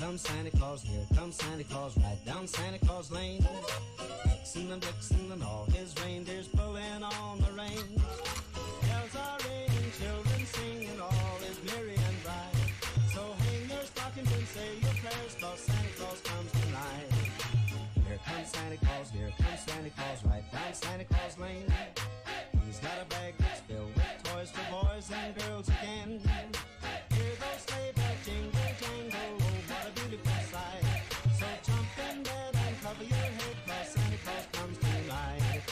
comes Santa Claus, here comes Santa Claus, right down Santa Claus Lane. Vixen and all his reindeers pulling on the reins. Bells are ringing, children singing, all is merry and bright. So hang your stockings and say your prayers, 'cause Santa Claus comes tonight. Here comes Santa Claus, right down Santa Claus Lane. He's got a bag that's filled with toys for boys and girls again. Hear those sleigh bells jingle, jangle, oh, what a beautiful sight. So jump in bed and cover your head, 'cause Santa Claus comes tonight.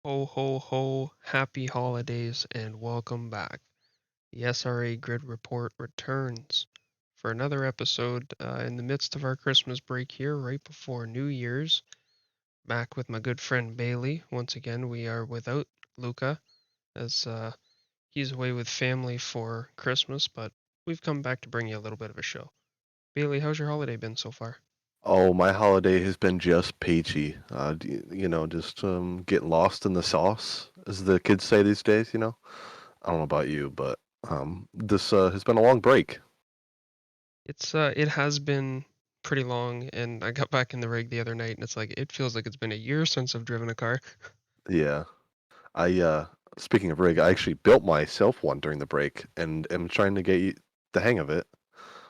Ho, ho, ho, happy holidays, and welcome back. The SRA Grid Report returns for another episode in the midst of our Christmas break here, right before New Year's. Back with my good friend Bailey. Once again, we are without Luca, as he's away with family for Christmas, but we've come back to bring you a little bit of a show. Bailey, how's your holiday been so far? Oh, my holiday has been just peachy. Just getting lost in the sauce, as the kids say these days. I don't know about you, but this has been a long break. It has been pretty long, and I got back in the rig the other night, and it's like it feels like it's been a year since I've driven a car. Yeah, I speaking of rig, I actually built myself one during the break, and am trying to get the hang of it,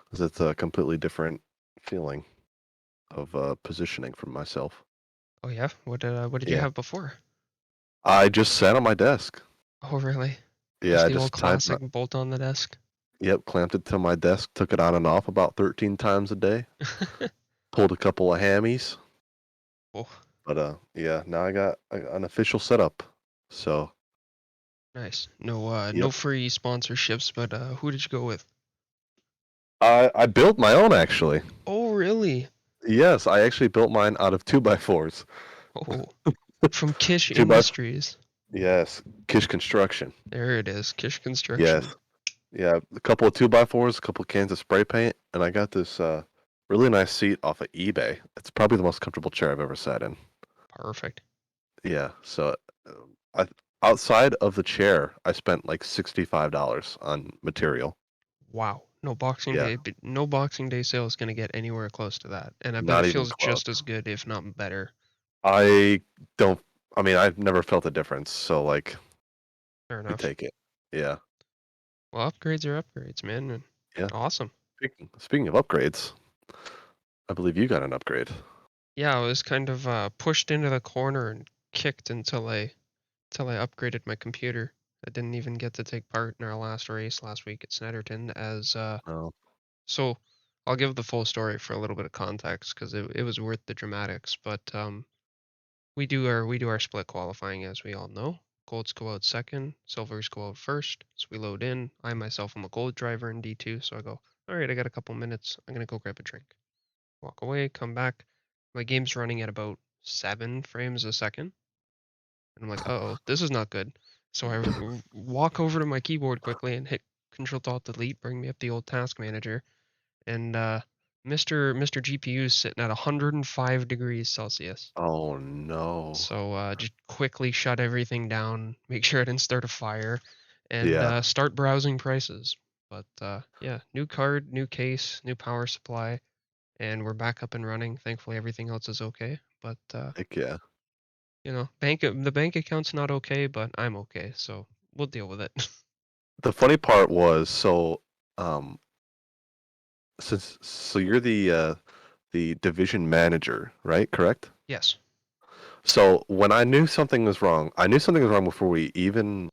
because it's a completely different feeling of positioning for myself. Oh yeah, what did you Yeah, have before? I just sat on my desk. Oh really? Yeah, Just I the old just tied my classic bolt on the desk. Yep, clamped it to my desk, took it on and off about 13 times a day. Pulled a couple of hammies, Oh, but yeah, now I got an official setup. So, nice. No yep. free sponsorships, but who did you go with? I built my own actually. Oh really? Yes, I actually built mine out of 2x4s. Oh, from Kish Two by Industries. Yes, Kish Construction. There it is, Kish Yes. Construction. Yeah, a couple of 2x4s, a couple of cans of spray paint, and I got this really nice seat off of eBay. It's probably the most comfortable chair I've ever sat in. Perfect. Yeah, so uh, I outside of the chair, I spent like $65 on material. Wow. No Boxing Yeah, Day, no Boxing Day sale is gonna get anywhere close to that, and I bet not it even feels close. just as good, if not better. I don't. I mean, I've never felt a difference. So like, Fair you enough. take it. Yeah, Well, upgrades are upgrades, man. And yeah. awesome. Speaking of upgrades, I believe you got an upgrade. Yeah, I was kind of pushed into the corner and kicked until I upgraded my computer. I didn't even get to take part in our last race last week at Snetterton as Oh, so I'll give the full story for a little bit of context because it was worth the dramatics. But we do our split qualifying as we all know. Golds go out second, silvers go out first. So we load in. I myself am a gold driver in D2, so I go, all right, I got a couple minutes. I'm gonna go grab a drink. Walk away, come back. My game's running at about 7 frames a second. And I'm like, oh, this is not good. So I walk over to my keyboard quickly and hit Control Alt Delete, bring me up the old task manager, and Mr. GPU is sitting at 105 degrees Celsius. oh no. So just quickly shut everything down, make sure I didn't start a fire, and Yeah. start browsing prices. But yeah, new card, new case, new power supply, and we're back up and running. Thankfully, everything else is okay. But Heck yeah. the bank account's not okay, but I'm okay, so we'll deal with it. The funny part was um so you're the division manager, right? Correct? Yes. So when I knew something was wrong, I knew something was wrong before we even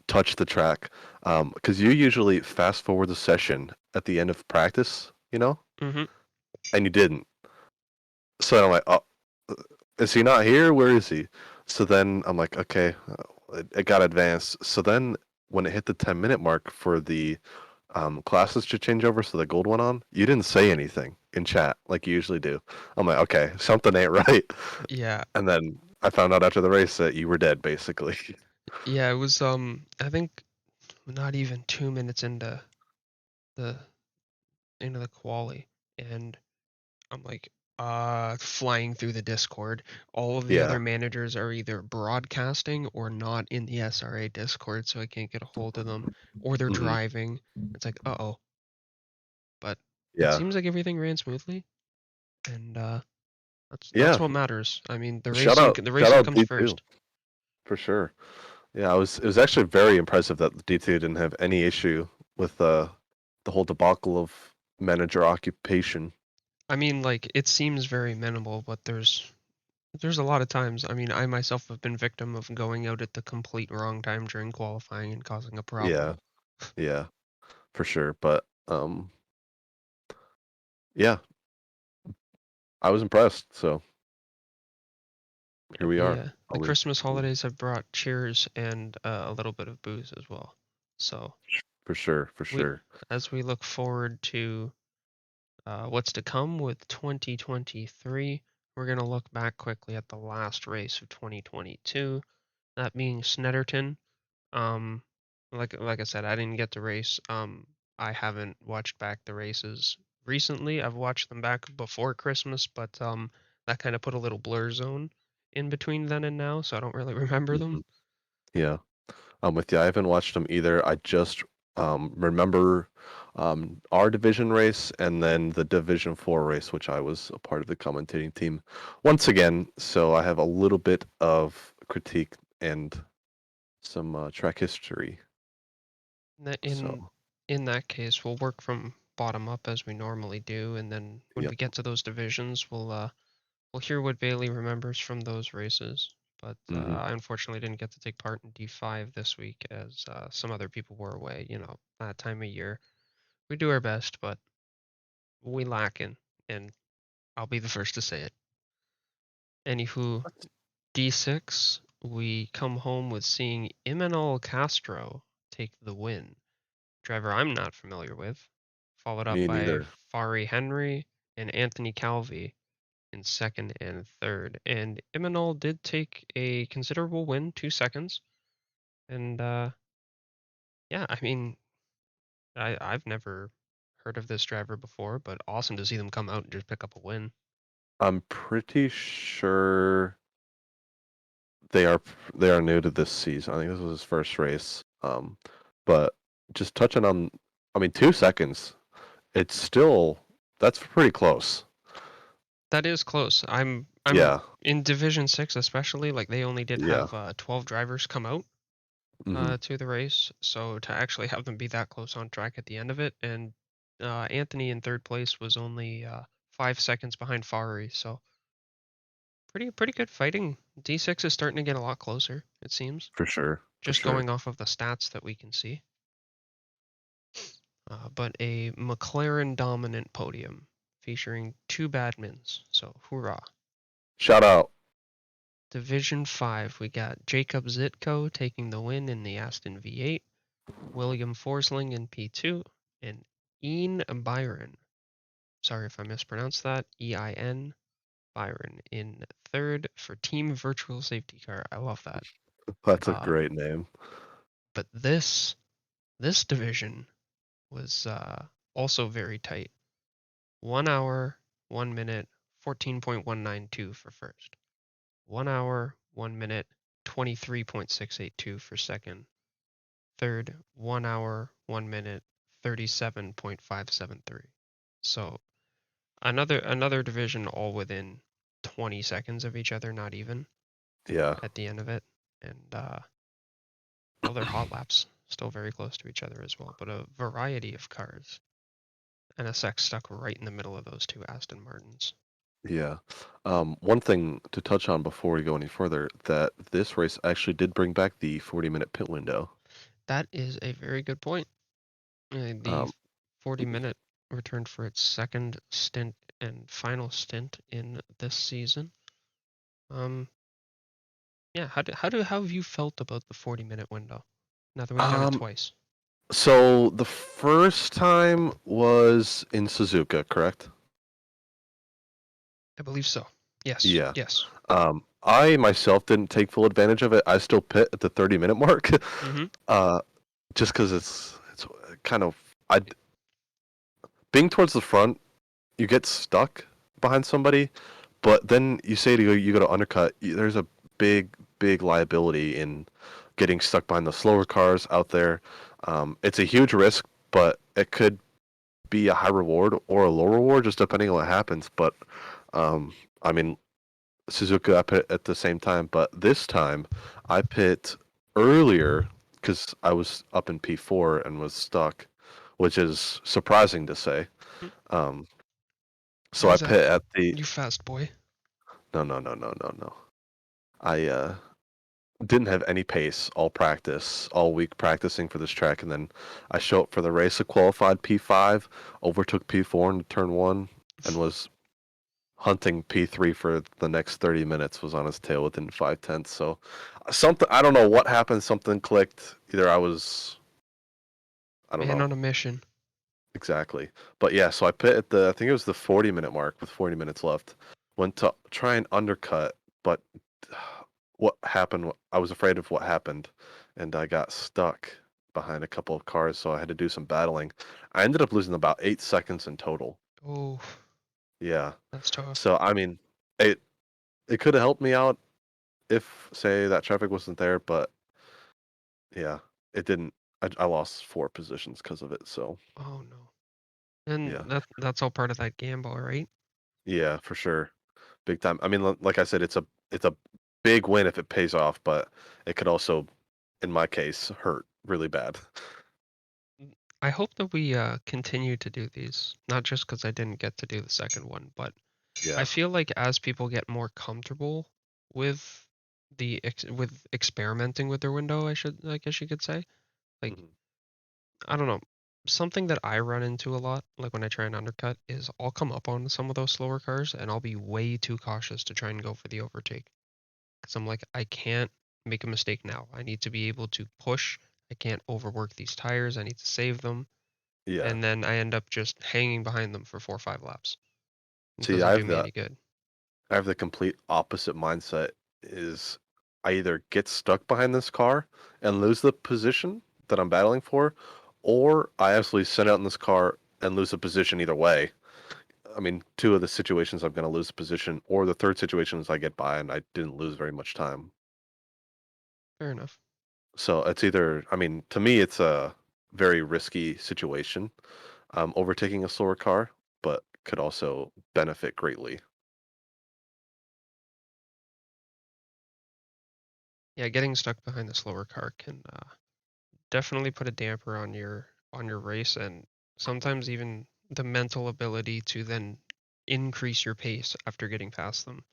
touched the track. Because you usually fast forward the session at the end of practice, Mhm. and you didn't. So I'm like, oh, is he not here? Where is he? So then I'm like, okay, it got advanced. So then when it hit the 10-minute mark for the classes to change over, so the gold went on, you didn't say anything in chat like you usually do. I'm like, okay, something ain't right. Yeah. And then I found out after the race that you were dead, basically. Yeah, it was I think not even 2 minutes the into the quali, and I'm like, flying through the Discord. All of the Yeah. other managers are either broadcasting or not in the SRA Discord, so I can't get a hold of them, or they're Mhm. driving. It's like, uh-oh. But it Yeah. seems like everything ran smoothly, and that's Yeah. what matters. I mean, the Shout racing out comes D2 first. for sure. Yeah, it was actually very impressive that the D2 didn't have any issue with the whole debacle of manager occupation. I mean, like, it seems very minimal, but there's a lot of times. I mean, I myself have been victim of going out at the complete wrong time during qualifying and causing a problem. Yeah, for sure. But yeah, I was impressed. So here we are. The Christmas holidays have brought cheers and a little bit of booze as well. So For sure. as we look forward to what's to come with 2023, we're gonna look back quickly at the last race of 2022, that being Snetterton. Um, like I said, I didn't get to race. I haven't watched back the races recently. I've watched them back before Christmas, but that kind of put a little blur zone in between then and now, so I don't really remember them. Mhm. Yeah, I'm with you. I haven't watched them either. I just remember our division race and then the Division 4 race, which I was a part of the commentating team once again. So I have a little bit of critique and some track history. In So, that case, we'll work from bottom up as we normally do, and then when yep. we get to those divisions, we'll hear what Bailey remembers from those races. But Hmm. I unfortunately didn't get to take part in D5 this week as some other people were away. You know, that time of year. We do our best, but we lacking, and I'll be the first to say it. Anywho, D6, we come home with seeing Imanol Castro take the win. Driver I'm not familiar with, followed up Me by neither. Fari Henry and Anthony Calvi in second and third. And Imanol did take a considerable win, 2 seconds. And yeah, I mean, I've never heard of this driver before, but awesome to see them come out and just pick up a win. I'm pretty sure they are new to this season. I think this was his first race. But just touching on, I mean, 2 seconds. It's still that's pretty close. That is close. I'm Yeah, in Division 6 especially, like they only did yeah. have 12 drivers come out Hmm. to the race, so to actually have them be that close on track at the end of it, and Anthony in third place was only 5 seconds behind Fari, so pretty good fighting. D6 is starting to get a lot closer, it seems, For sure. For just sure. going off of the stats that we can see. But a McLaren dominant podium featuring two badmins, so hoorah. Shout out. Division 5, we got Jacob Zitko taking the win in the Aston V8, William Forsling in P2, and Ian Byron. Sorry if I mispronounced that. EIN Byron in third for Team Virtual Safety Car. I love that. That's a Uh, great name. but this division was also very tight. 1 hour, 1 minute, 14.192 for first. 1 hour, 1 minute, 23.682 for second. Third, 1 hour, 1 minute, 37.573. So another division all within 20 seconds of each other, not even Yeah. at the end of it. And all their hot laps still very close to each other as well, but a variety of cars. NSX stuck right in the middle of those two Aston Martins. Yeah. One thing to touch on before we go any further, that this race actually did bring back the 40-minute pit window. That is a very good point. The Um, 40-minute returned for its second stint and final stint in this season. Yeah, how have you felt about the 40-minute window now that we've done it um, twice? so the first time was in Suzuka, correct? I believe so. Yes, Yeah. yes. I myself didn't take full advantage of it. I still pit at the 30-minute mark. Mm-hmm. uh, just because it's kind of I being towards the front, you get stuck behind somebody, but then you go to undercut. There's a big liability in getting stuck behind the slower cars out there. It's a huge risk, but it could be a high reward or a low reward, just depending on what happens. But um, I mean, Suzuka I pit at the same time, but this time I pit earlier because I was up in P4 and was stuck, which is surprising to say. Mm. Um, so Why I is that? pit at the You fast boy. no. I didn't have any pace all week practicing for this track, and then I show up for the race. I qualified P5, overtook P4 in turn one, and was hunting P3 for the next 30 minutes. Was on his tail within 5/10. So something I don't know what happened. Something clicked. Either I don't Man know on a mission. exactly, but yeah. So I pit at the I think it was the 40-minute mark with 40 minutes left. Went to try and undercut, but what happened? I was afraid of what happened, and I got stuck behind a couple of cars, so I had to do some battling. I ended up losing about 8 seconds in total. Oh, Yeah. that's tough. So I mean, it it could have helped me out if, say, that traffic wasn't there, but yeah, it didn't. I lost 4 positions because of it. So Oh no. And yeah, that's all part of that gamble, right? yeah, for sure, big time. I mean, like I said, it's a big win if it pays off, but it could also, in my case, hurt really bad. I hope that we continue to do these, not just because I didn't get to do the second one, but I Yeah. feel like as people get more comfortable with with experimenting with their window, I guess you could say. Like, Mhm. I don't know. Something that I run into a lot, like when I try and undercut, is I'll come up on some of those slower cars and I'll be way too cautious to try and go for the overtake. Because I'm like, I can't make a mistake now. I need to be able to push. I can't overwork these tires. I need to save them. Yeah. And then I end up just hanging behind them for 4 or 5 laps. It See, doesn't do me any good. I have the complete opposite mindset is I either get stuck behind this car and lose the position that I'm battling for, or I absolutely sit out in this car and lose the position either way. I mean, two of the situations I'm going to lose the position, or the third situation is I get by and I didn't lose very much time. Fair enough. So it's either, I mean, to me, it's a very risky situation, overtaking a slower car, but could also benefit greatly. Yeah, getting stuck behind the slower car can definitely put a damper on your race and sometimes even the mental ability to then increase your pace after getting past them.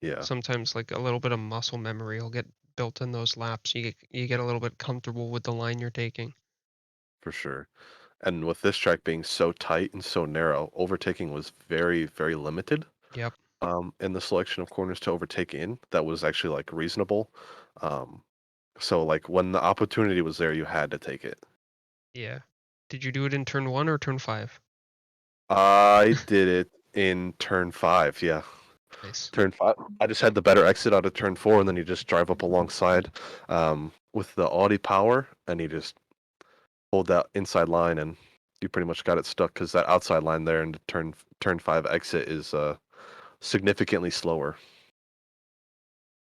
Yeah, Sometimes like a little bit of muscle memory will get built in those laps. You get a little bit comfortable with the line you're taking. for sure. And with this track being so tight and so narrow, overtaking was very limited. Yep. In the selection of corners to overtake in, that was actually like reasonable. Um, so like when the opportunity was there, you had to take it. Yeah. Did you do it in turn 1 or turn 5? I did it in turn five. Yeah, Nice. turn five. I just had the better exit out of turn four, and then you just drive up alongside with the Audi power, and you just hold that inside line, and you pretty much got it stuck because that outside line there in the turn five exit is significantly slower.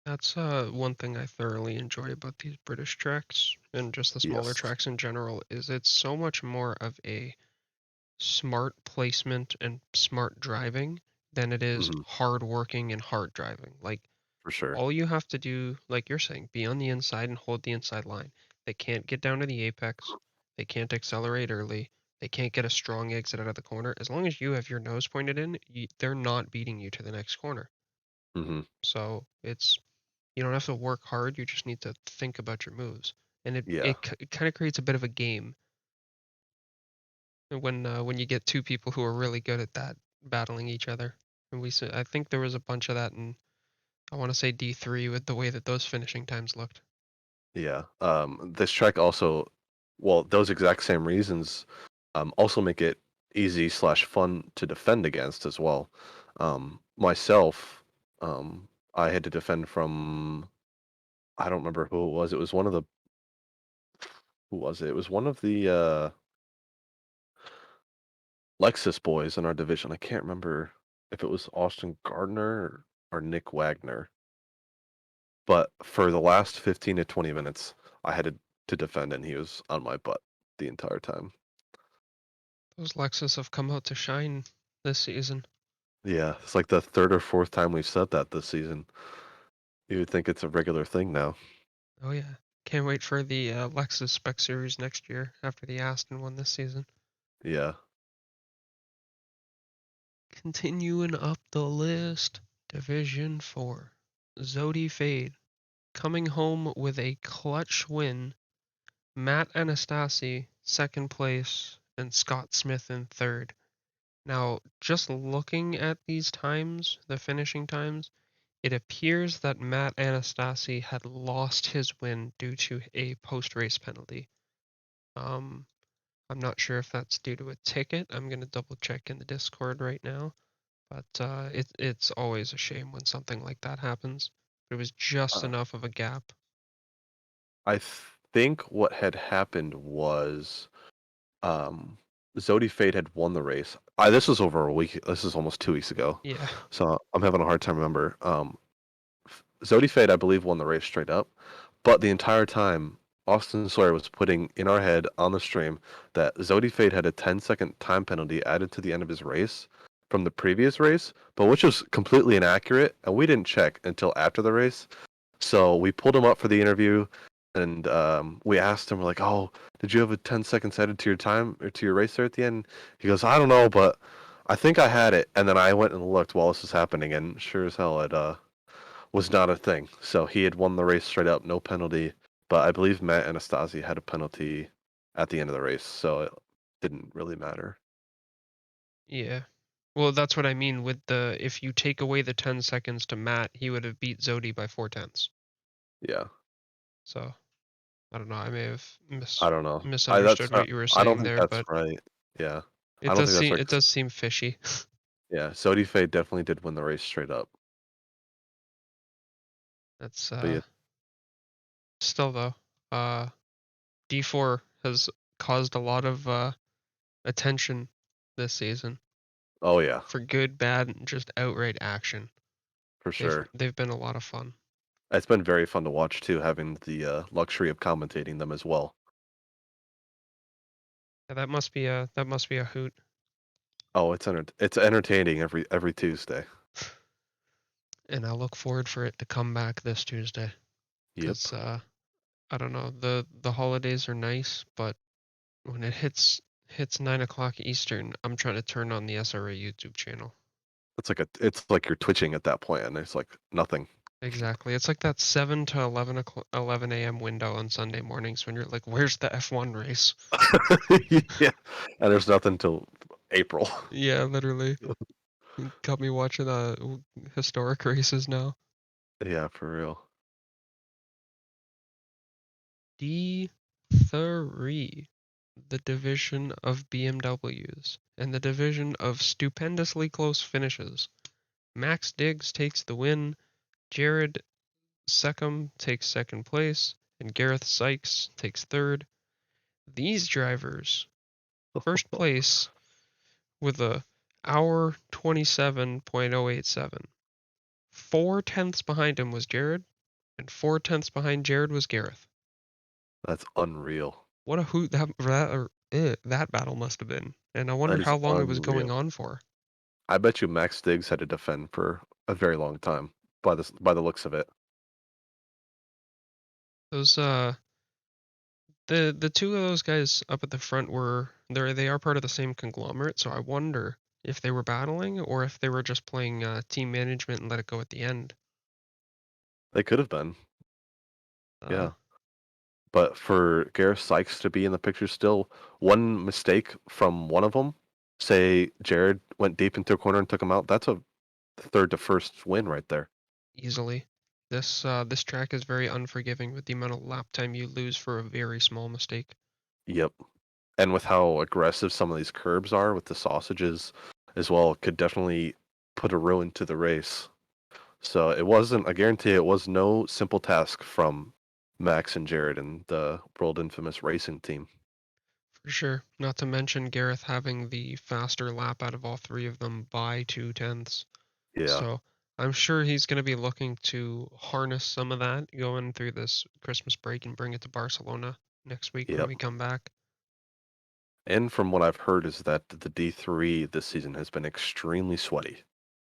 That's one thing I thoroughly enjoy about these British tracks and just the smaller Yes. tracks in general is it's so much more of a smart placement and smart driving than it is Hmm. hard working and hard driving. Like For sure. all you have to do, like you're saying, be on the inside and hold the inside line. They can't get down to the apex. They can't accelerate early. They can't get a strong exit out of the corner. As long as you have your nose pointed in, they're not beating you to the next corner. Hmm. So it's you don't have to work hard. You just need to think about your moves, and Yeah. it kind of creates a bit of a game when you get two people who are really good at that battling each other. And I think there was a bunch of that in I want to say D3 with the way that those finishing times looked. Yeah. This track also, well, those exact same reasons, also make it easy slash fun to defend against as well. Myself, I had to defend from, I don't remember who it was. It was one of the, who was it? It was one of the Lexus boys in our division. I can't remember if it was Austin Gardner or Nick Wagner. But for the last 15 to 20 minutes, I had to defend, and he was on my butt the entire time. Those Lexus have come out to shine this season. Yeah, it's like the third or fourth time we've said that this season. You would think it's a regular thing now. Oh yeah. Can't wait for the Lexus Spec Series next year after the Aston one this season. Yeah. Continuing up the list, Division 4. Zodi Fade coming home with a clutch win. Matt Anastasi, second place, and Scott Smith in third. Now, just looking at these times, the finishing times, it appears that Matt Anastasi had lost his win due to a post-race penalty. I'm not sure if that's due to a ticket. I'm going to double check in the Discord right now. But it's always a shame when something like that happens. But it was just Uh, enough of a gap. I think what had happened was Zodi Fate had won the race. This was over a week. This is almost 2 weeks ago. Yeah. So I'm having a hard time remember. Zodi Fate, I believe, won the race straight up. But the entire time, Austin Sawyer was putting in our head on the stream that Zodi Fate had a 10-second time penalty added to the end of his race from the previous race, but which was completely inaccurate, and we didn't check until after the race. So we pulled him up for the interview, and we asked him, we're like, "Oh, did you have a 10 seconds added to your time or to your race there at the end?" He goes, "I don't know, but I think I had it." And then I went and looked while this was happening, and sure as hell, it was not a thing. So he had won the race straight up, no penalty. But I believe Matt Anastasi had a penalty at the end of the race, so it didn't really matter. Yeah. Well, that's what I mean with the if you take away the 10 seconds to Matt, he would have beat Zodi by 4/10. Yeah, So, I don't know. I may have I don't know. misunderstood what you were I don't saying think there, that's but right. Yeah, I it don't does think that's seem right. it does seem fishy. Yeah, Sodi Fay definitely did win the race straight up. That's But yeah, still though, D4 has caused a lot of attention this season oh yeah, for good, bad, and just outright action. for sure. They've been a lot of fun. It's been very fun to watch too, having the luxury of commentating them as well. Yeah, that must be a hoot. Oh, it's entertaining every Tuesday. And I look forward for it to come back this Tuesday Yep. because I don't know, the holidays are nice, but when it hits 9 o'clock Eastern, I'm trying to turn on the SRA YouTube channel. It's like you're twitching at that point, and there's like nothing. Exactly. It's like that 7 to 11 a.m. window on Sunday mornings when you're like, where's the F1 race? Yeah, and there's nothing till April. Yeah, literally. You got me watching historic races now. Yeah, for real. D3, the division of BMWs, and the division of stupendously close finishes. Max Diggs takes the win, Jared Seckham takes second place, and Gareth Sykes takes third. These drivers, first place with a hour 27.087. 4/10 behind him was Jared, and 4/10 behind Jared was Gareth. That's unreal. What a hoot that battle must have been. And I wonder That is how long it was going unreal. on for. I bet you Max Diggs had to defend for a very long time by the looks of it. Those the two of those guys up at the front they are part of the same conglomerate, so I wonder if they were battling or if they were just playing team management and let it go at the end. They could have been, Uh, yeah. But for Gareth Sykes to be in the picture still, one mistake from one of them, say Jared went deep into a corner and took him out, that's a third to first win right there. Easily. This track is very unforgiving with the amount of lap time you lose for a very small mistake. Yep. And with how aggressive some of these curbs are with the sausages as well, could definitely put a ruin to the race. So it wasn't, I guarantee it was no simple task from Max and Jared and the world infamous racing team. For sure. Not to mention Gareth having the faster lap out of all three of them by 2/10. Yeah. So I'm sure he's going to be looking to harness some of that going through this Christmas break and bring it to Barcelona next week when Yep. we come back. And from what I've heard is that the D3 this season has been extremely sweaty.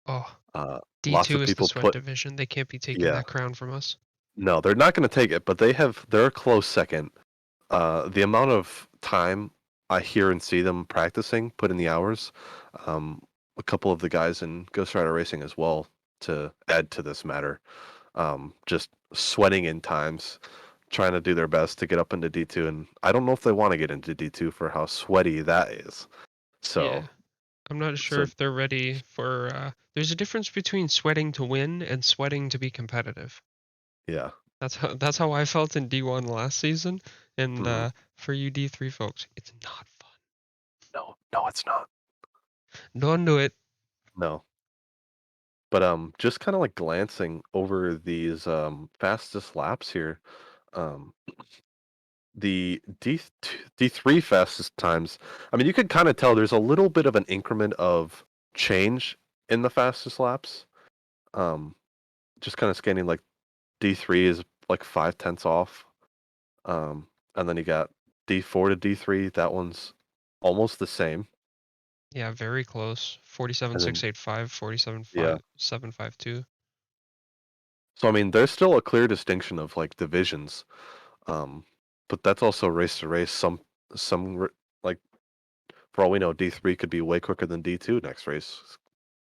Oh, Lots D2 of is the people sweat put division. They can't be taking yeah. that crown from us. No, they're not going to take it, but they're a close second. The amount of time I hear and see them practicing, put in the hours, a couple of the guys in Ghost Rider Racing as well, to add to this matter, just sweating in times, trying to do their best to get up into D2, and I don't know if they want to get into D2 for how sweaty that is. So, Yeah. I'm not sure so if they're ready for. There's a difference between sweating to win and sweating to be competitive. yeah. That's how I felt in D1 last season, and Mhm. for you D3 folks, it's not fun. No, it's not. Don't do it. No. But just kind of like glancing over these fastest laps here, um, the D3 fastest times. I mean, you could kind of tell there's a little bit of an increment of change in the fastest laps. Um, just kind of scanning like D3 is like 5/10 off, and then you got D4 to D3. That one's almost the same, Yeah, very close. and then 47,685, yeah. 47,752. So I mean, there's still a clear distinction of like divisions. Um, but that's also race to race. Like for all we know, D3 could be way quicker than D2 next race.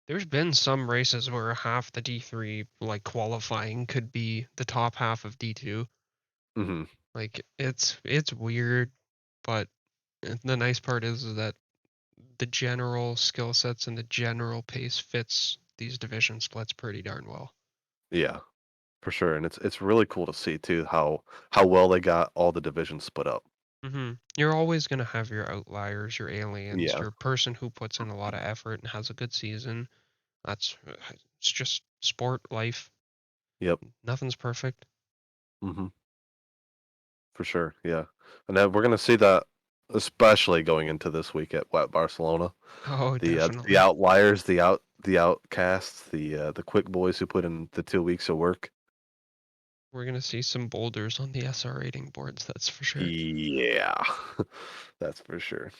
There's been some races where half the D3 like qualifying could be the top half of D2. Hmm. Like it's weird, but the nice part is that the general skill sets and the general pace fits these division splits pretty darn well. Yeah, for sure. And it's really cool to see too how well they got all the divisions split up. You're always gonna have your outliers, your aliens, Yeah. your person who puts in a lot of effort and has a good season. It's just sport, life. Yep. Nothing's perfect. Hmm. For sure. Yeah. And then we're gonna see that especially going into this week at Barcelona. Oh, The definitely. outliers, the outcasts, the quick boys who put in the 2 weeks of work. We're gonna see some boulders on the SR rating boards, that's for sure. Yeah. That's for sure.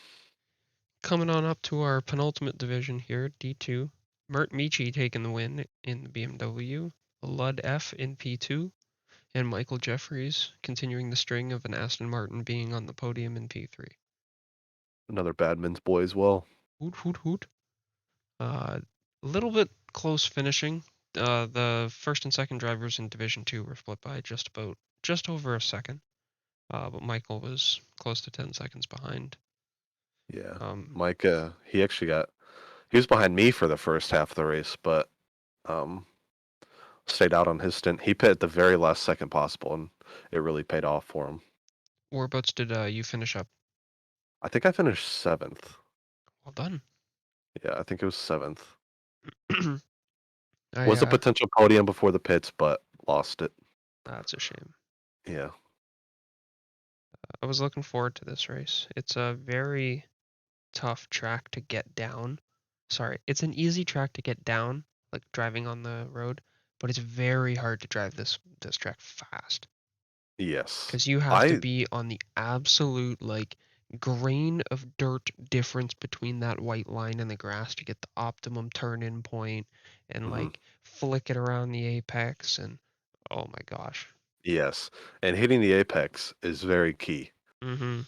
Coming on up to our penultimate division here, D2. Mert Michi taking the win in the BMW, Lud F in P2, and Michael Jeffries continuing the string of an Aston Martin being on the podium in P3. Another Badman's boy as well. Hoot, hoot, hoot. A little bit close finishing. The first and second drivers in Division 2 were split by just over a second. But Michael was close to 10 seconds behind. Yeah. Um, Mike, he was behind me for the first half of the race, but um, stayed out on his stint. He pit at the very last second possible, and it really paid off for him. whereabouts did you finish up? I think I finished 7th. Well done. Yeah, I think it was 7th. I Was a potential podium before the pits, but lost it. That's a shame. Yeah. I was looking forward to this race. It's a very tough track to get down. Sorry, it's an easy track to get down, like driving on the road, but it's very hard to drive this track fast Yes. because you have to I be on the absolute like grain of dirt difference between that white line and the grass to get the optimum turn in point and mhm. like flick it around the apex and oh my gosh. Yes. And hitting the apex is very key, Mm-hmm.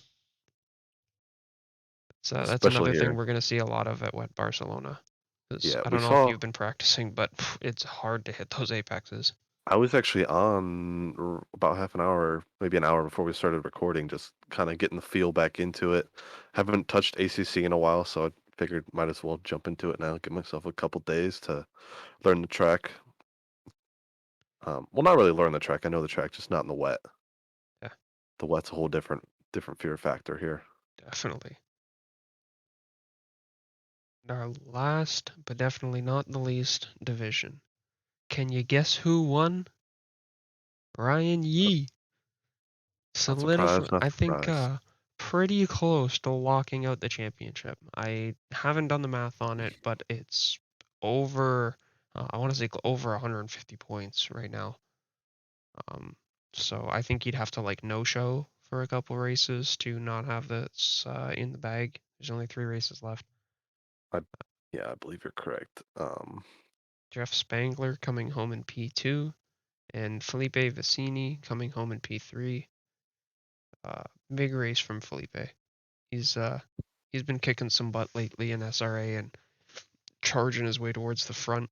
So that's especially another thing here. we're going to see a lot of at Wet Barcelona. Because Yeah, I we don't know if saw you've been practicing, but it's hard to hit those apexes. I was actually on about half an hour, maybe an hour before we started recording, just kind of getting the feel back into it. Haven't touched ACC in a while, so I figured might as well jump into it now. Give myself a couple days to learn the track. Well, not really learn the track. I know the track, just not in the wet. Yeah, The wet's a whole different fear factor here. definitely. And our last, but definitely not the least, division. Can you guess who won? Ryan Yee. Not Solidify. surprised, not I think surprised. pretty close to locking out the championship. I haven't done the math on it, but it's over, I want to say over 150 points right now. So I think he'd have to like no-show for a couple races to not have this in the bag. There's only 3 races left. Yeah, I believe you're correct. Jeff Spangler coming home in P2, and Felipe Vicini coming home in P3. Big race from Felipe. He's been kicking some butt lately in SRA and charging his way towards the front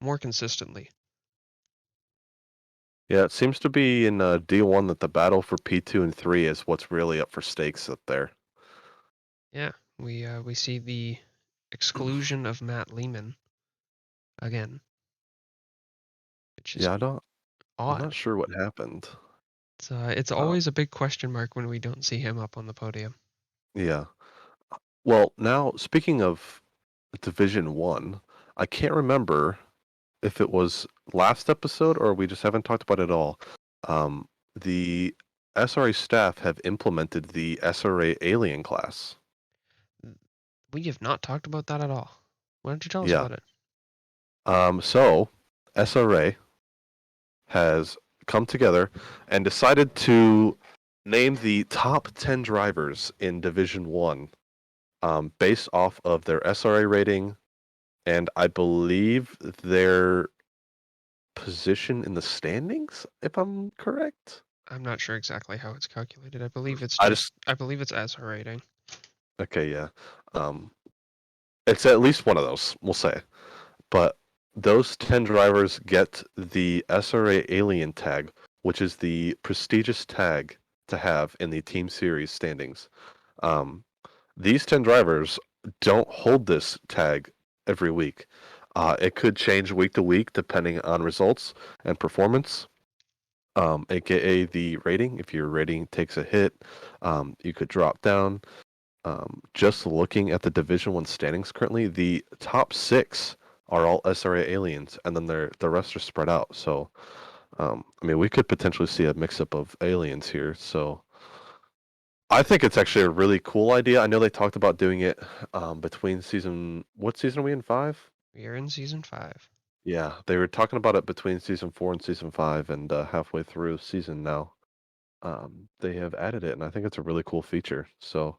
more consistently. Yeah, it seems to be in D1 that the battle for P2 and 3 is what's really up for stakes up there. Yeah, we see the exclusion of Matt Lehman again, which is Yeah, I'm odd. not sure what happened. It's always a big question mark when we don't see him up on the podium. Yeah. Well, now speaking of Division 1, I can't remember if it was last episode or we just haven't talked about it at all. The SRA staff have implemented the SRA alien class. We have not talked about that at all. Why don't you tell us Yeah. about it? So SRA has come together and decided to name the top 10 drivers in Division 1 based off of their SRA rating and I believe their position in the standings, if I'm correct. I'm not sure exactly how it's calculated. I believe it's I just just I believe it's as a rating. Okay, yeah. It's at least one of those, we'll say. But those 10 drivers get the SRA Alien tag, which is the prestigious tag to have in the Team Series standings. These 10 drivers don't hold this tag every week. It could change week to week depending on results and performance, aka the rating. If your rating takes a hit, you could drop down. Just looking at the Division 1 standings currently, the top 6 are all SRA aliens, and then the rest are spread out. So, I mean, we could potentially see a mix-up of aliens here. So, I think it's actually a really cool idea. I know they talked about doing it between season. What season are we in? 5? We are in season 5. Yeah, they were talking about it between season 4 and season 5, and halfway through season now, they have added it, and I think it's a really cool feature. So,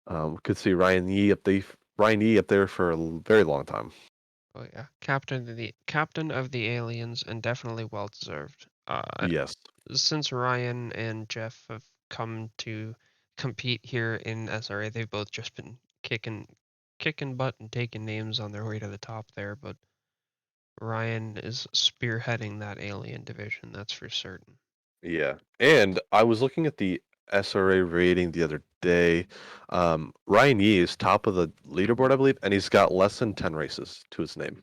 we could see Ryan Yee up there for a very long time. Oh yeah, captain of the aliens, and definitely well deserved. Yes. Since Ryan and Jeff have come to compete here in SRA, they've both just been kicking butt and taking names on their way to the top there. But Ryan is spearheading that alien division, that's for certain. Yeah. And I was looking at the SRA rating the other day. Ryan Yee is top of the leaderboard, I believe, and he's got less than 10 races to his name,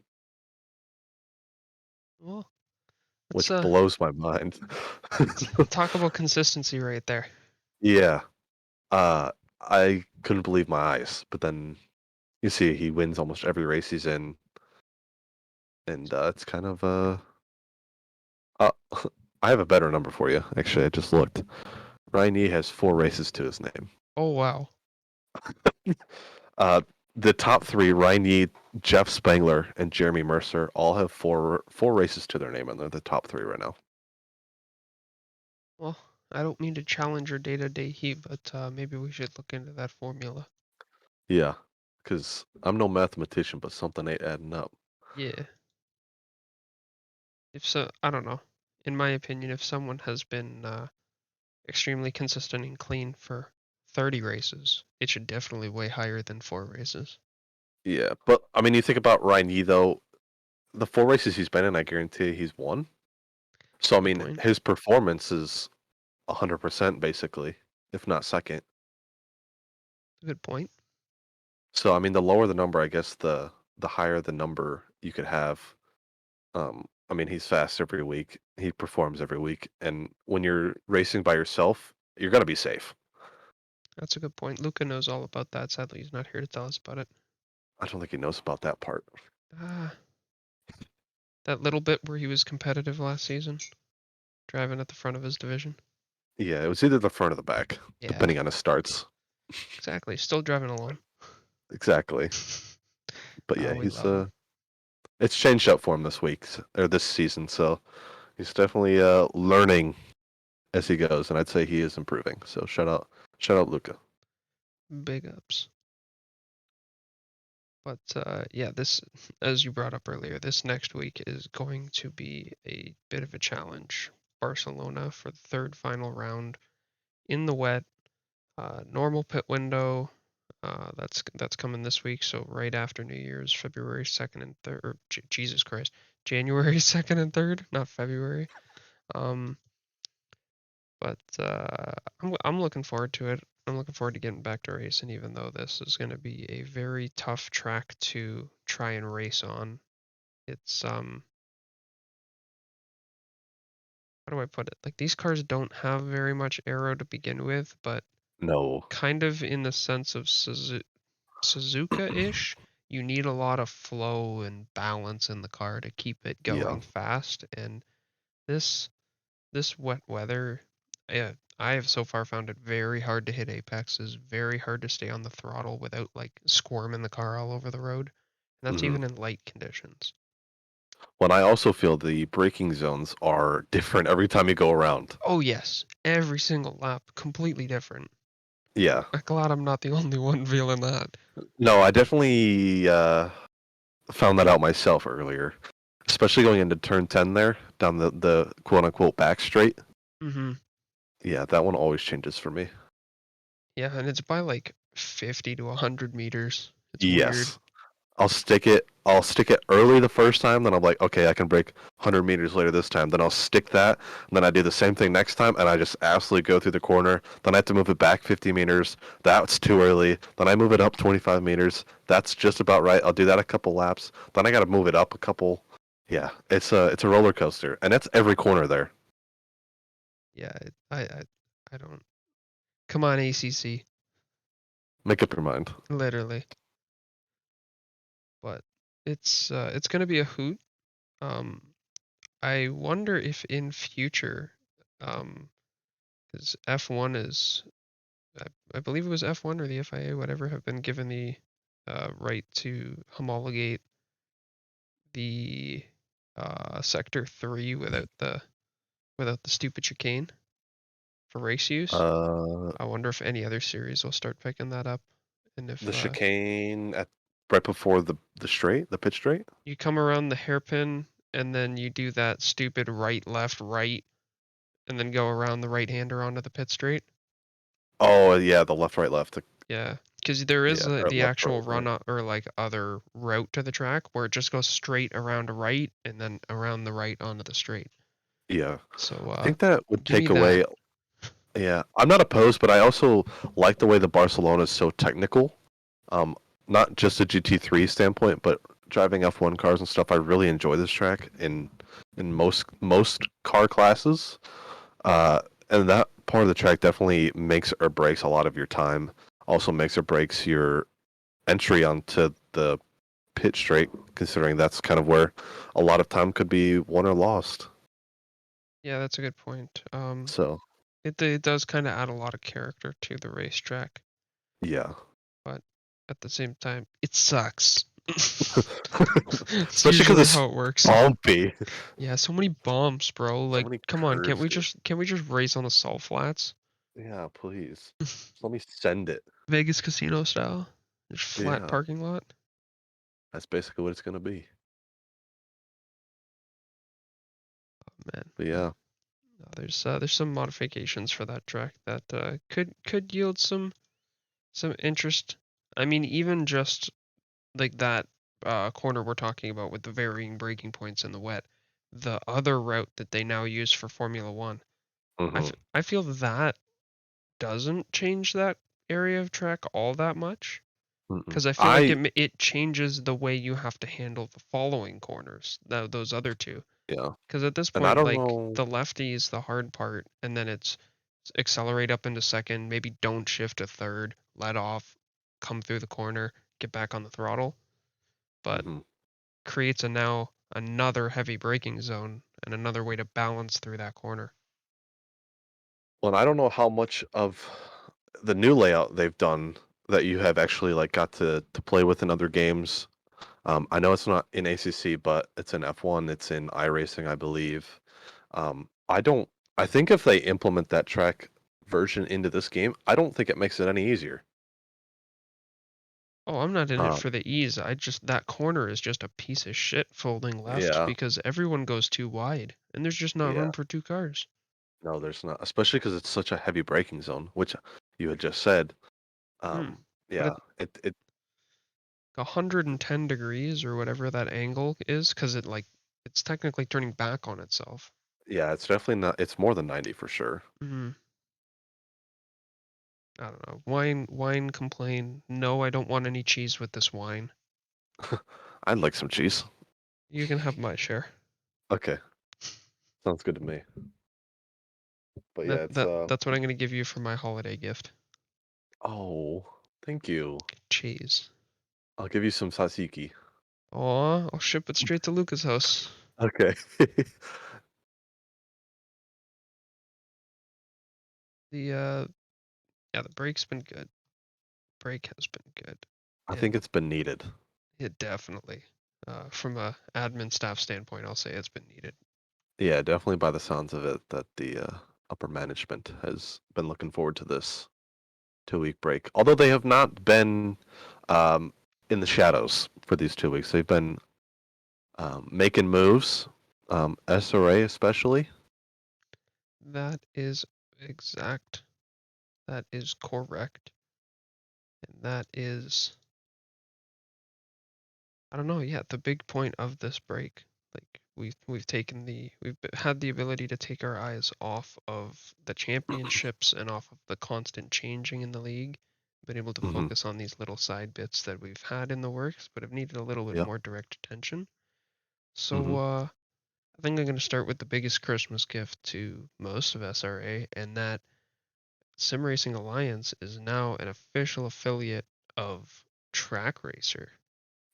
Well, let's which blows my mind. talk about consistency right there. Yeah. I couldn't believe my eyes, but then you see he wins almost every race he's in, and it's kind of I have a better number for you. Actually, I just looked. Ryan Yee has 4 races to his name. Oh wow. The top 3, Ryan Yee, Jeff Spangler, and Jeremy Mercer, all have four races to their name, and they're the top 3 right now. Well, I don't mean to challenge your day-to-day heat, but maybe we should look into that formula. Yeah, because I'm no mathematician, but something ain't adding up. Yeah. If so, I don't know. In my opinion, if someone has been extremely consistent and clean for 30 races, it should definitely weigh higher than 4 races. Yeah, but I mean, you think about Ryan Yee though. The 4 races he's been in, I guarantee he's won. So I Good mean, point. his performance is 100% basically, if not second. Good point. So I mean, the lower the number, I guess the higher the number you could have. I mean, he's fast every week. He performs every week, and when you're racing by yourself, you're gonna be safe. That's a good point. Luca knows all about that. Sadly, he's not here to tell us about it. I don't think he knows about that part. That little bit where he was competitive last season, driving at the front of his division. Yeah, it was either the front or the back, Yeah. depending on his starts. Exactly. Still driving alone. Exactly. But yeah, We he's love him. it's changed up for him this week or this season, so he's definitely learning as he goes, and I'd say he is improving. So shout out Luca. Big ups. But yeah, this, as you brought up earlier, this next week is going to be a bit of a challenge. Barcelona for the third final round in the wet. Normal pit window. That's coming this week, so right after New Year's, February 2nd and 3rd. Or, Jesus Christ, January 2nd and 3rd, not February. Um, but I'm looking forward to it. I'm looking forward to getting back to racing, even though this is going to be a very tough track to try and race on. It's how do I put it? Like, these cars don't have very much aero to begin with, but No. kind of in the sense of Suzuka-ish, you need a lot of flow and balance in the car to keep it Yeah. going fast. And this this wet weather, I have so far found it very hard to hit apexes, very hard to stay on the throttle without like squirming the car all over the road. And that's hmm even in light conditions. When I also feel the braking zones are different every time you go around. Oh yes, every single lap, completely different. Yeah. I'm glad I'm not the only one feeling that. No, I definitely found that out myself earlier, especially going into turn 10 there, down the quote unquote back straight. Mm-hmm. Yeah, that one always changes for me. Yeah, and it's by like 50 to 100 meters. It's weird. Yes. I'll stick it early the first time, then I'm like, okay, I can break 100 meters later this time. Then I'll stick that, and then I do the same thing next time, and I just absolutely go through the corner. Then I have to move it back 50 meters. That's too early. Then I move it up 25 meters. That's just about right. I'll do that a couple laps. Then I got to move it up a couple. Yeah, it's a roller coaster, and that's every corner there. Yeah, I don't. Come on, ACC, Make up your mind. literally. But it's gonna be a hoot. Um, I wonder if in future, because F1 is, I believe it was F1 or the FIA, whatever, have been given the right to homologate the Sector 3 without the stupid chicane for race use. Uh, I wonder if any other series will start picking that up, and if the chicane at right before the pit straight. you come around the hairpin and then you do that stupid right, left, right, and then go around the right-hander onto the pit straight. Oh yeah, the left, right, left. Yeah, because there is Yeah, or the left, actual right, right. run or like other route to the track where it just goes straight around a right and then around the right onto the straight. Yeah. So I think that would give me take that. away. Yeah, I'm not opposed, but I also like the way the Barcelona is so technical. Um, not just a GT3 standpoint, but driving F1 cars and stuff. I really enjoy this track in most car classes. And that part of the track definitely makes or breaks a lot of your time. Also makes or breaks your entry onto the pit straight, considering that's kind of where a lot of time could be won or lost. Yeah, that's a good point. So It does kind of add a lot of character to the racetrack, yeah. but at the same time, it sucks. It's Especially because usually it's how it works. bumpy. Yeah, so many bumps, bro. So Like, many come on, curves, dude. can't we just race on the salt flats? Yeah, please. Let me send it. Vegas casino style? Just flat Yeah, parking lot? that's basically what it's gonna be. Man, But yeah, no, there's some modifications for that track that could yield some interest. I mean, even just like that corner we're talking about with the varying braking points in the wet, the other route that they now use for Formula One, hmm I feel that doesn't change that area of track all that much. Because I feel like I it changes the way you have to handle the following corners, those other two. yeah, Because at this and I point, don't like know. the lefty is the hard part, and then it's accelerate up into second, maybe don't shift to third, let off, come through the corner, get back on the throttle, but hmm creates now another heavy braking zone and another way to balance through that corner. Well, and I don't know how much of the new layout they've done that you have actually like got to play with in other games. I know it's not in ACC, but it's in F1. It's in iRacing, I believe. I don't. I think if they implement that track version into this game, I don't think it makes it any easier. Oh, I'm not in it Um, for the ease. That corner is just a piece of shit folding left yeah, because everyone goes too wide and there's just not yeah. room for two cars. No, there's not, especially because it's such a heavy braking zone, which you had just said. Hmm. But Yeah, at it 110 degrees or whatever that angle is, because it's technically turning back on itself. yeah, it's definitely not. It's more than 90 for sure. Hmm. I don't know. Wine complain. No, I don't want any cheese with this wine. I'd like some cheese. You can have my share. Okay, sounds good to me. But yeah, it's That's what I'm gonna give you for my holiday gift. oh, thank you. Cheese. I'll give you some tzatziki. Aw, I'll ship it straight to Luca's house. Okay. The yeah, the break's been good. Break has been good. I think And it's been needed. it definitely, from a admin staff standpoint, I'll say it's been needed. Yeah, definitely by the sounds of it, that the upper management has been looking forward to this 2 week break. Although they have not been um, in the shadows for these 2 weeks, they've been making moves. SRA especially. That is exact. That is correct. And that is, I don't know, yeah, the big point of this break. Like we've had the ability to take our eyes off of the championships and off of the constant changing in the league. Been able to Hmm. focus on these little side bits that we've had in the works, but have needed a little bit Yeah. more direct attention. So Hmm. I think I'm going to start with the biggest Christmas gift to most of SRA, and that Sim Racing Alliance is now an official affiliate of Track Racer.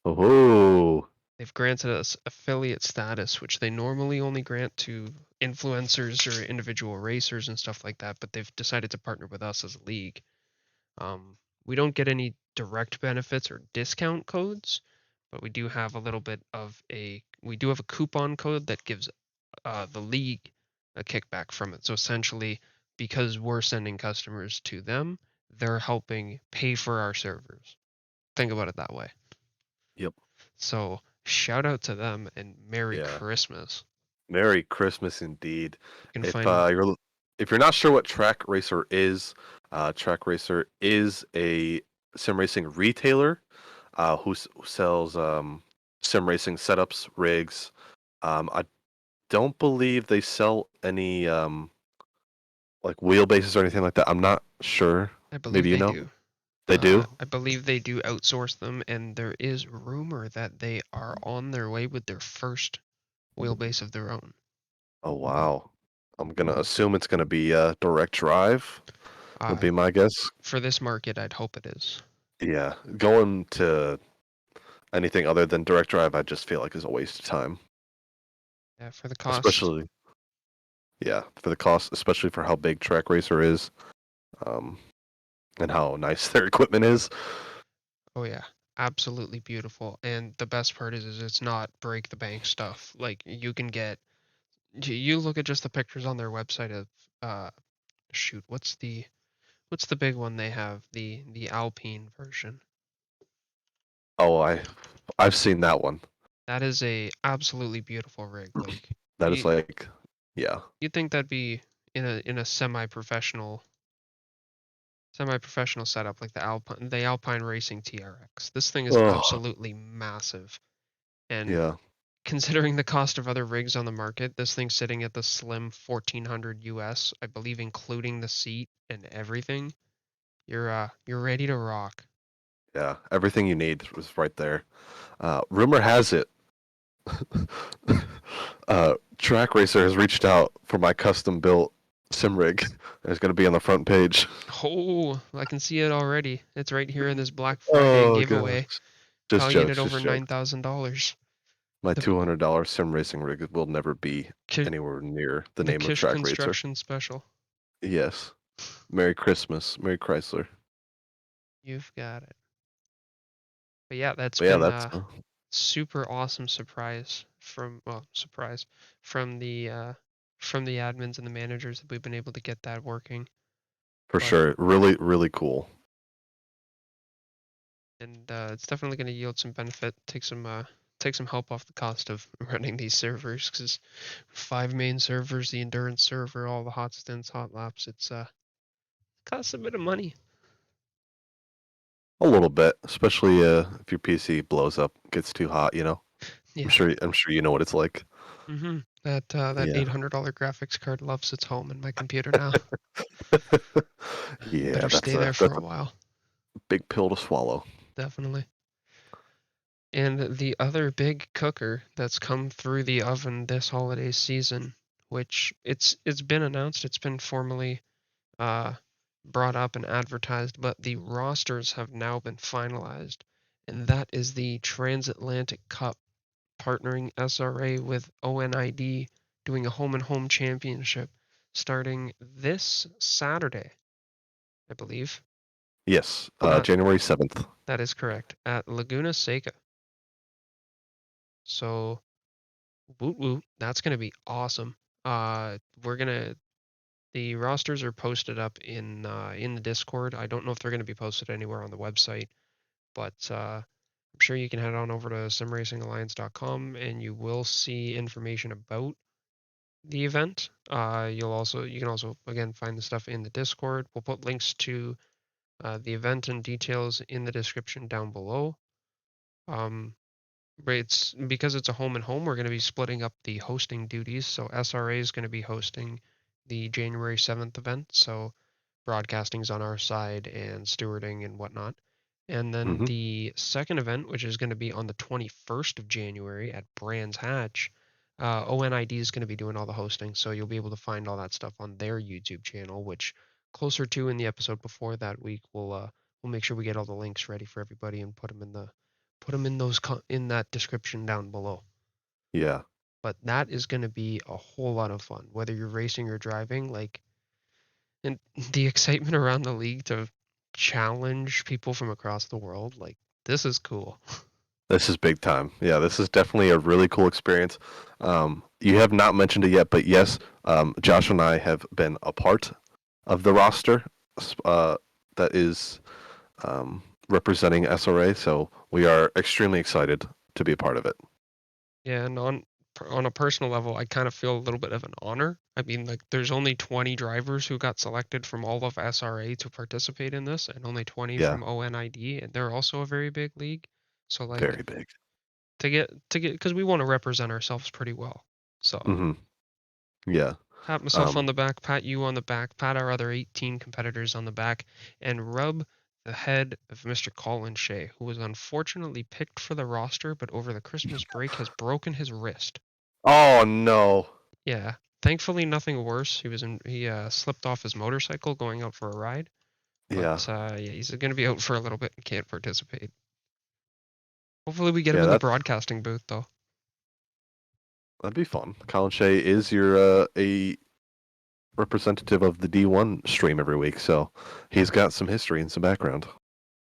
Oh. They've granted us affiliate status, which they normally only grant to influencers or individual racers and stuff like that, but they've decided to partner with us as a league. We don't get any direct benefits or discount codes, but we do have a coupon code that gives the league a kickback from it. So essentially, because we're sending customers to them, they're helping pay for our servers. Think about it that way. Yep. So shout out to them and Merry Yeah. Christmas. Merry Christmas indeed. You can If find if you're not sure what Track Racer is a sim racing retailer who sells sim racing setups, rigs. I don't believe they sell any like wheelbases or anything like that. I'm not sure. I believe Maybe you they know. do. They do? I believe they do outsource them, and there is rumor that they are on their way with their first wheelbase of their own. Oh wow. I'm gonna assume it's gonna be direct drive, would Uh, be my guess. for this market, I'd hope it is. Yeah. Going to anything other than direct drive, I just feel like is a waste of time. Yeah, for the cost. Especially, yeah, for the cost, especially for how big Track Racer is, um, and how nice their equipment is. Oh yeah, absolutely beautiful. And the best part is it's not break the bank stuff. Like you can get, you look at just the pictures on their website of, uh, shoot, what's the big one they have? The Alpine version. Oh, I've seen that one. That is a absolutely beautiful rig. Like That is you like, yeah. you'd think that'd be in a semi-professional setup like the Alpine Racing TRX. This thing is Oh, absolutely massive. And yeah, considering the cost of other rigs on the market, this thing's sitting at the slim 1400 US, I believe including the seat and everything. You're ready to rock. yeah. Everything you need was right there. Rumor has it, Track Racer has reached out for my custom built sim rig. It's going to be on the front page. Oh, I can see it already. It's right here in this Black Friday Oh giveaway, gosh. Just valued at jokes, over just jokes. $9,000. My The $200 sim racing rig will never be Ki- anywhere near the the name of Kish Track Racer. Construction Special. Yes. Merry Christmas, Merry Chrysler. You've got it. But yeah, that's But yeah, been that's a super awesome surprise from from the admins and the managers that we've been able to get that working. for But sure. Really, really cool. and it's definitely going to yield some benefit. Take some help off the cost of running these servers, because 5 main servers, the endurance server, all the hot stints, hot laps, it's costs a bit of money. A little bit, especially if your PC blows up, gets too hot. You know. Yeah. I'm sure you know what it's like. That Yeah. $800 graphics card loves its home in my computer now. Yeah, Better stay there for a while. big pill to swallow. Definitely. And the other big cooker that's come through the oven this holiday season, which it's been announced, it's been formally brought up and advertised, but the rosters have now been finalized, and that is the Transatlantic Cup, partnering SRA with ONID, doing a home and home championship starting this Saturday, I believe. Yes, Uh, January 7th. that is correct, at Laguna Seca. So, woot woot, that's gonna be awesome. We're gonna The rosters are posted up in the Discord. I don't know if they're gonna be posted anywhere on the website, but I'm sure you can head on over to simracingalliance.com and you will see information about the event. You can also again find the stuff in the Discord. We'll put links to the event and details in the description down below. But it's because it's a home and home, we're going to be splitting up the hosting duties. So SRA is going to be hosting the January 7th event. So broadcasting's on our side and stewarding and whatnot. And then the second event, which is going to be on the 21st of January at Brands Hatch, ONID is going to be doing all the hosting. So you'll be able to find all that stuff on their YouTube channel, which closer to in the episode before that week, we'll make sure we get all the links ready for everybody and put them in that description down below. Yeah. But that is going to be a whole lot of fun, whether you're racing or driving. And the excitement around the league to challenge people from across the world, this is cool. This is big time. Yeah, this is definitely a really cool experience. You have not mentioned it yet, but yes, Josh and I have been a part of the roster that is representing SRA, so we are extremely excited to be a part of it. Yeah, and on a personal level, I kind of feel a little bit of an honor. I mean, there's only 20 drivers who got selected from all of SRA to participate in this, and only 20 from ONID, and they're also a very big league. So very big. To get because we want to represent ourselves pretty well. So yeah. Pat myself on the back, pat you on the back, pat our other 18 competitors on the back, and rub the head of Mr. Colin Shea, who was unfortunately picked for the roster, but over the Christmas break has broken his wrist. Oh no. Yeah. Thankfully, nothing worse. He slipped off his motorcycle going out for a ride. But yeah, he's going to be out for a little bit and can't participate. Hopefully, we get him in the broadcasting booth, though. That'd be fun. Colin Shea is your a representative of the D1 stream every week, so he's got some history and some background.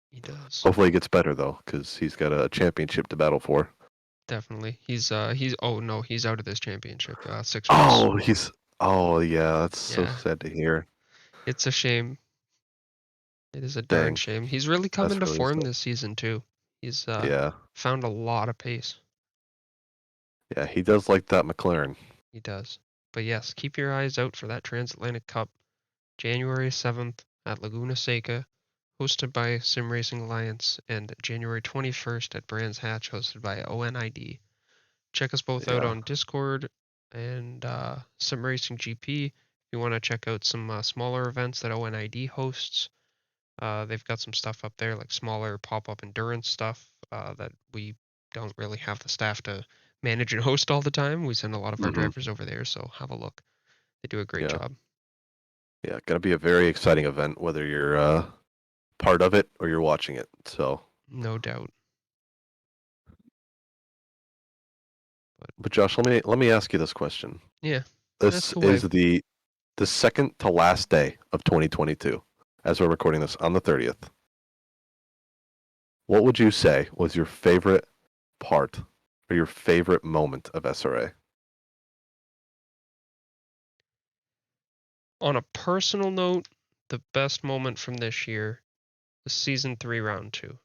He does. Hopefully, he gets better though, because he's got a championship to battle for. Definitely. He's oh no, he's out of this championship. 6 months. Oh yeah, that's so sad to hear. It's a shame. It is a darn shame. He's really come into form this season too. He's found a lot of pace. Yeah, he does like that McLaren. He does. But yes, keep your eyes out for that Transatlantic Cup, January 7th at Laguna Seca, hosted by Sim Racing Alliance, and January 21st at Brands Hatch, hosted by ONID. Check us both out on Discord and Sim Racing GP. If you want to check out some smaller events that ONID hosts, they've got some stuff up there, like smaller pop-up endurance stuff that we don't really have the staff to manage and host all the time. We send a lot of our drivers over there, so have a look. They do a great job. Yeah, gonna be a very exciting event, whether you're part of it or you're watching it. So no doubt. But Josh, let me ask you this question. Yeah. This is the second to last day of 2022, as we're recording this on the 30th, what would you say was your favorite part or your favorite moment of SRA? On a personal note, the best moment from this year was Season 3, Round 2.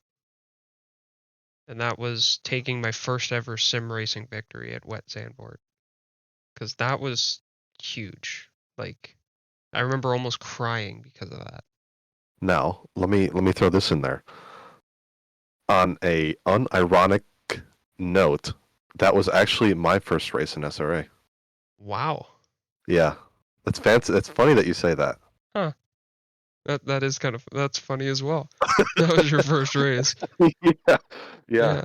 And that was taking my first ever sim racing victory at Wet Sandboard. Because that was huge. Like, I remember almost crying because of that. Now, let me throw this in there. On a unironic note, that was actually my first race in SRA. Wow. Yeah. That's fancy. It's funny that you say that. Huh. That is that's funny as well. That was your first race. Yeah. Yeah.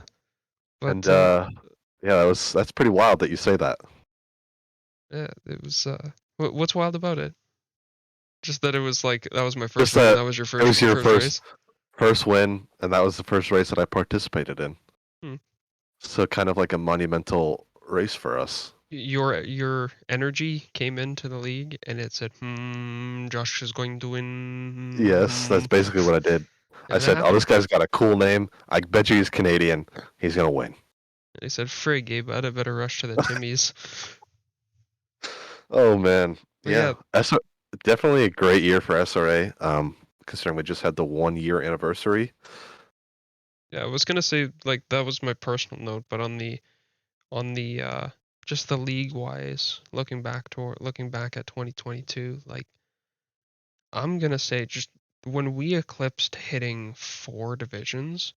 And But yeah, that's pretty wild that you say that. yeah, it was what's wild about it? Just that it was like that was my first Just win and that that was your it was your first race. first win, and that was the first race that I participated in. Hmm. So kind of like a monumental race for us. Your energy came into the league and it said, Josh is going to win. Yes, that's basically what I did. I And that said, "Oh, happened. this guy's got a cool name. I bet you he's Canadian. He's gonna win." And he said, frig, Gabe, I'd better rush to the Timmies. Oh man, But yeah, yeah. Definitely a great year for SRA. Considering we just had the 1 year anniversary. I was gonna say like that was my personal note, but on the just the league wise, looking back at 2022, like I'm gonna say just when we eclipsed hitting 4 divisions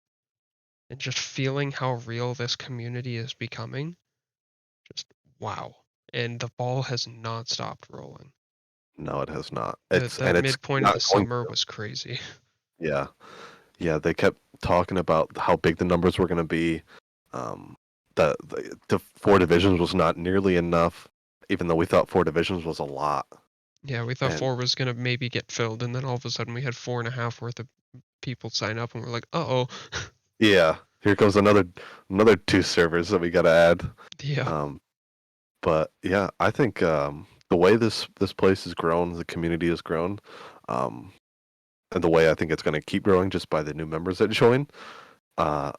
and just feeling how real this community is becoming, just wow. And the ball has not stopped rolling. No, it has not. That It's midpoint of not the going summer to. was crazy. Yeah, yeah. They kept talking about how big the numbers were going to be. The 4 divisions was not nearly enough, even though we thought 4 divisions was a lot. Yeah, we thought And 4 was gonna maybe get filled, and then all of a sudden we had 4.5 worth of people sign up, and we're like, uh-oh. yeah, here comes another 2 servers that we got to add. Yeah. But yeah, I think the way this place has grown, the community has grown, um, and the way I think it's going to keep growing just by the new members that join. Uh,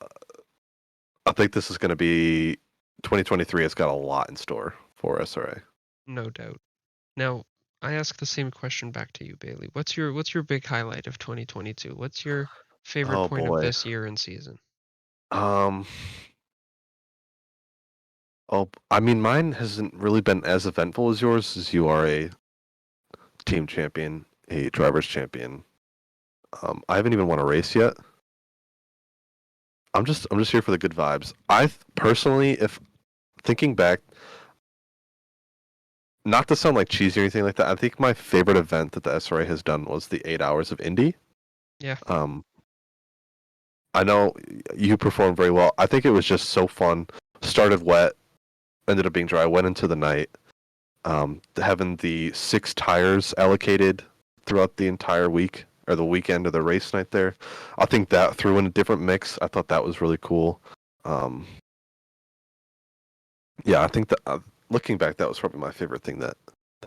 I think this is going to be 2023. It's got a lot in store for SRA. No doubt. Now, I ask the same question back to you, Bailey. What's your big highlight of 2022? What's your favorite Oh point of boy. this year and season? Um. Oh, I mean, mine hasn't really been as eventful as yours, as you are a team champion, a drivers champion. I haven't even won a race yet. I'm just here for the good vibes. Personally, if thinking back, not to sound like cheesy or anything like that, I think my favorite event that the SRA has done was the 8 hours of Indy. Yeah. I know you performed very well. I think it was just so fun. Started wet, ended up being dry. Went into the night. Having the 6 tires allocated throughout the entire week or the weekend of the race night there, I think that threw in a different mix. I thought that was really cool. Yeah, I think that looking back, that was probably my favorite thing that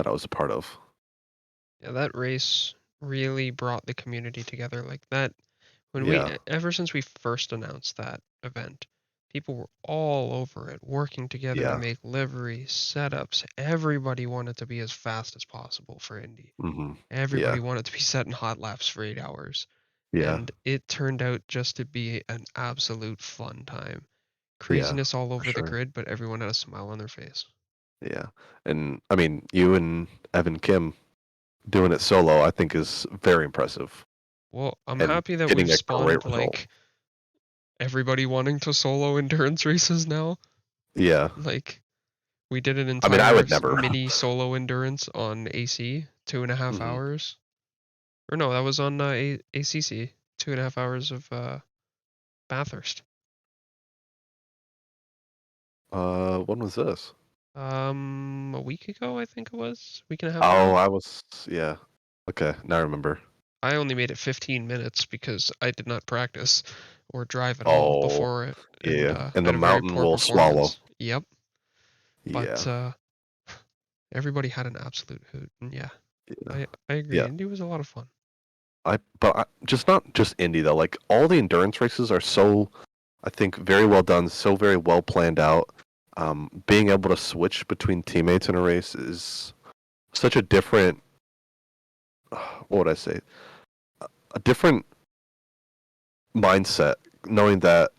I was a part of. Yeah, that race really brought the community together like that. When Yeah. ever since we first announced that event, people were all over it, working together to Yeah. make liveries, setups. Everybody wanted to be as fast as possible for Indy. Mm-hmm. Everybody Yeah. wanted to be setting hot laps for 8 hours. Yeah. And it turned out just to be an absolute fun time. Yeah. Craziness all For over the sure. grid, but everyone had a smile on their face. Yeah. And I mean, you and Evan Kim doing it solo, I think is very impressive. Well, I'm And happy that getting we've a great spawned result. like everybody wanting to solo endurance races now. Yeah. Like we did an I mean, I entire would never. mini solo endurance on AC, 2.5 Mhm. hours. Or no, that was on ACC, 2.5 hours of Bathurst. When was this? A week ago, I think it was. Week and a half Oh, ago. I was. Yeah. Okay, now I remember. I only made it 15 minutes because I did not practice or drive at all Oh, before it, and yeah. And the had a very mountain poor will swallow. performance. Yep. Yeah. But everybody had an absolute hoot, and yeah, I agree. Yeah. Indy was a lot of fun. Just not just Indy though. Like all the endurance races are so, I think, very well done, so very well planned out. Being able to switch between teammates in a race is such a different. What would I say? A different mindset, knowing that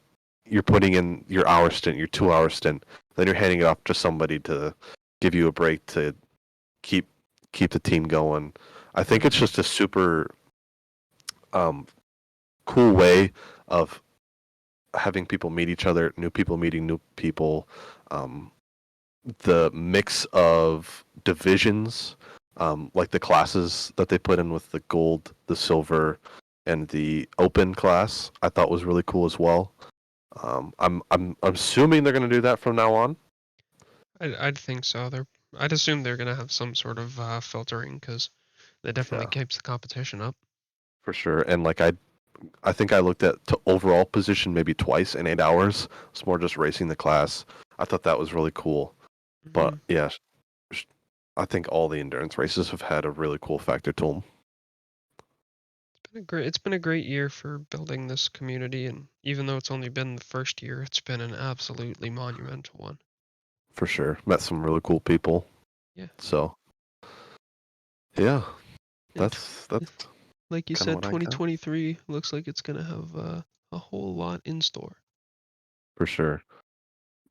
you're putting in your hour stint, your 2 hour stint, then you're handing it off to somebody to give you a break to keep the team going. I think it's just a super cool way of having people meet each other, new people meeting new people. The mix of divisions, like the classes that they put in with the gold, the silver, and the open class, I thought was really cool as well. I'm assuming they're going to do that from now on. I'd think so. I'd assume they're gonna have some sort of filtering because that definitely Yeah, keeps the competition up. for sure. And like I think I looked at to overall position maybe twice in 8 hours. It's more just racing the class. I thought that was really cool. But Mhm. yeah, I think all the endurance races have had a really cool factor to them. It's been a great year for building this community, and even though it's only been the first year, it's been an absolutely monumental one. For sure. Met some really cool people. Yeah. So yeah, And that's like you kind of said, what I got 2023 looks like it's gonna have a whole lot in store. for sure.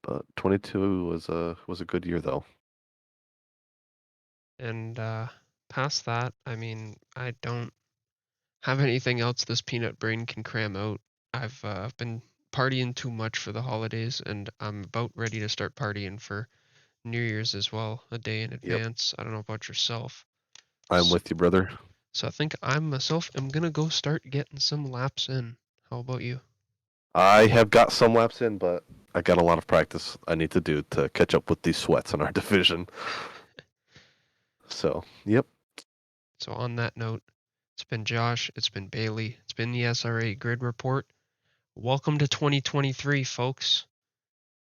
But 22 was a good year though. And past that, I mean, I don't have anything else this peanut brain can cram out. I've been partying too much for the holidays, and I'm about ready to start partying for New Year's as well, a day in Yep. advance. I don't know about yourself. I'm So, with you, brother. so I think I myself am gonna go start getting some laps in. How about you? I have got some laps in, but I got a lot of practice I need to do to catch up with these sweats in our division. So, yep. So on that note, it's been Josh, it's been Bailey, it's been the SRA Grid Report. Welcome to 2023, folks.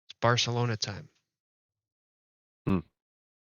It's Barcelona time.